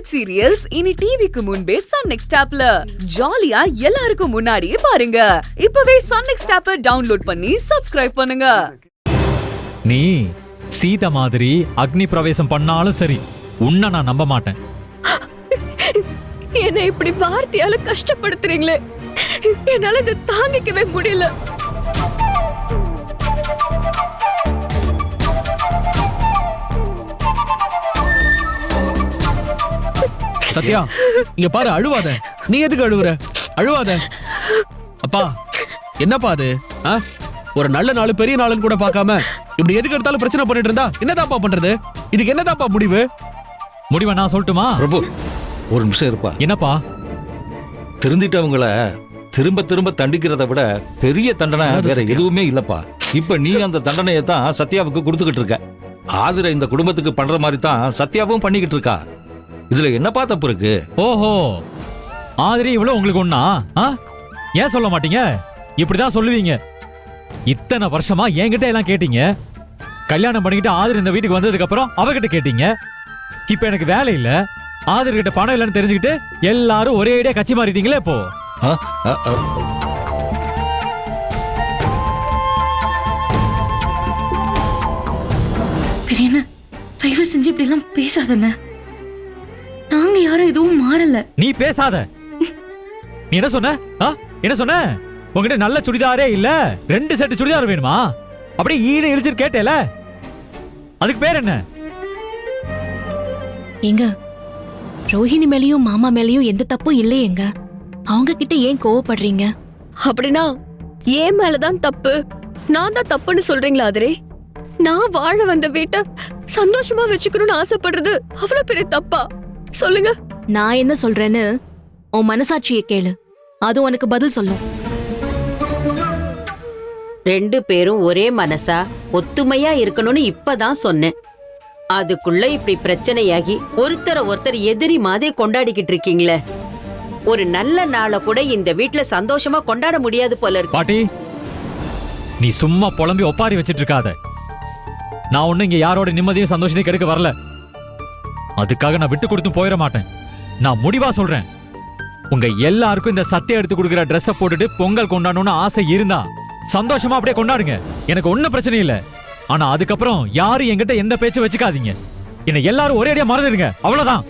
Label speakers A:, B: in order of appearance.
A: Hit serials இனி டிவிக்கு முன்பே சன் நெக்ஸ்ட் ஆப்ல ஜாலியா எல்லாருக்கும் முன்னாடியே பாருங்க. இப்பவே சன் நெக்ஸ்ட் ஆப்பை டவுன்லோட் பண்ணி சப்ஸ்கிரைப் பண்ணுங்க.
B: நீ சீதா மாதிரி அக்னி பிரவேசம் பண்ணாலும் சரி, உன்னை நான் நம்ப மாட்டேன்.
C: என்ன இப்படி வார்த்தையால கஷ்டப்படுத்துறீங்களே, என்னால இதை தாங்கிக்கவே முடியல.
D: சத்யா, இங்க பாரு, அழுவாத. நீ எதுக்கு அழுவுற? அழுவாத. அப்பா, என்னப்பா அது? ஒரு நல்ல நாள், பெரிய நாளுன்னு கூட பார்க்காம இப்படி எதுக்கு எடுத்தாலும் பிரச்சனை பண்ணிட்டு இருந்தா என்னதாப்பா பண்றது? இதுக்கு என்னதாப்பா முடிவு?
B: முடிவை நான் சொல்லட்டுமா?
E: பிரபு, ஒரு நிமிஷம் இருப்பா.
B: என்னப்பா?
E: திருந்திட்டவங்கள திரும்ப திரும்ப தண்டிக்கிறத விட பெரிய தண்டனை வேற எதுவுமே இல்லப்பா. இப்ப நீ அந்த தண்டனையை தான் சத்யாவுக்கு கொடுத்துக்கிட்டு இருக்க. ஆதிர இந்த குடும்பத்துக்கு பண்ற மாதிரி தான் சத்யாவும் பண்ணிக்கிட்டு இருக்கா. இதுல என்னப்பா தப்பு இருக்கு?
B: ஓஹோ, ஆதிரி இவ்வளவு உங்களுக்கு ஒண்ணா? ஏன் சொல்ல மாட்டீங்க? இப்படிதான் சொல்லுவீங்க. இத்தனை வருஷமா என்கிட்ட எல்லாம் கேட்டீங்க. கல்யாணம் பண்ணிக்கிட்டு ஆதிரி இந்த வீட்டுக்கு வந்ததுக்கு அப்புறம் அவகிட்ட கேட்டீங்க. இப்ப எனக்கு வேலை இல்ல, ஆதிரி கிட்ட பணம் இல்லைன்னு தெரிஞ்சுக்கிட்டு எல்லாரும் ஒரே ஐடியா கட்சி மாறிட்டீங்களே. இப்போ
C: பெரியண்ணா, தயவு செஞ்சு இப்படி எல்லாம் பேசாதண்ண. நாங்க யாரும் எதுவும் மாறல.
B: நீ பேசாத. நீ என்ன சொன்ன? என்ன சொன்ன? உங்ககிட்ட நல்ல சுடிதாரே இல்ல, 2 செட் சுடிதார் வேணுமா? அப்படியே ஈடு இழிச்சிட்டு கேட்டேல, அதுக்கு பேர் என்ன?
F: எங்க ரோஹிணி மேலயும் மாமா மேலயும் எந்த தப்பும் இல்லையேங்க. அவங்க கிட்ட ஏன் கோவப்படுறீங்க?
C: அப்படின்னா ஏன் மேலதான் தப்பு, நான் தான் தப்புன்னு சொல்றீங்களா? ஆதிரே, நான் வாழ வந்த வீட்டை சந்தோஷமா வச்சுக்கணும்னு ஆசைப்படுறது அவ்வளவு பெரிய தப்பா? சொல்லுங்க.
F: நான் என்ன சொல்றேன்னு உன் மனசாட்சியை கேளு, அது உனக்கு பதில் சொல்லும்.
G: 2 பேரும் ஒரே மனசா ஒத்துமையா இருக்கணும்னு இப்பதான் சொன்னேன். அதுக்குள்ள இப்படி பிரச்சனையாகி ஒருத்தர் எதிரி மாதிரி கொண்டாடிக்கிட்டு இருக்கீங்களே. ஒரு நல்ல நாளை கூட இந்த வீட்டுல சந்தோஷமா கொண்டாட முடியாது போல இருக்கு.
B: பாட்டி, நீ சும்மா புலம்பி ஒப்பாரி வச்சிட்டு இருக்காத. நான் ஒண்ணு இங்க யாரோட நிம்மதியும் சந்தோஷத்தையும் கெடுக்க வரல. அதுக்காக நான் விட்டு கொடுத்து போயிட மாட்டேன். நான் முடிவா சொல்றேன், உங்க எல்லாருக்கும் இந்த சத்தியம் எடுத்து கொடுக்கிற ட்ரெஸ்ஸை போட்டுட்டு பொங்கல் கொண்டாடணும்னு ஆசை இருந்தா சந்தோஷமா அப்படியே கொண்டாடுங்க. எனக்கு ஒன்னும் பிரச்சனை இல்லை. ஆனா அதுக்கப்புறம் யாரும் என்கிட்ட எந்த பேச்சு வச்சுக்காதீங்க. என்ன எல்லாரும் ஒரே அடியா மறந்துடுங்க, அவ்வளவுதான்.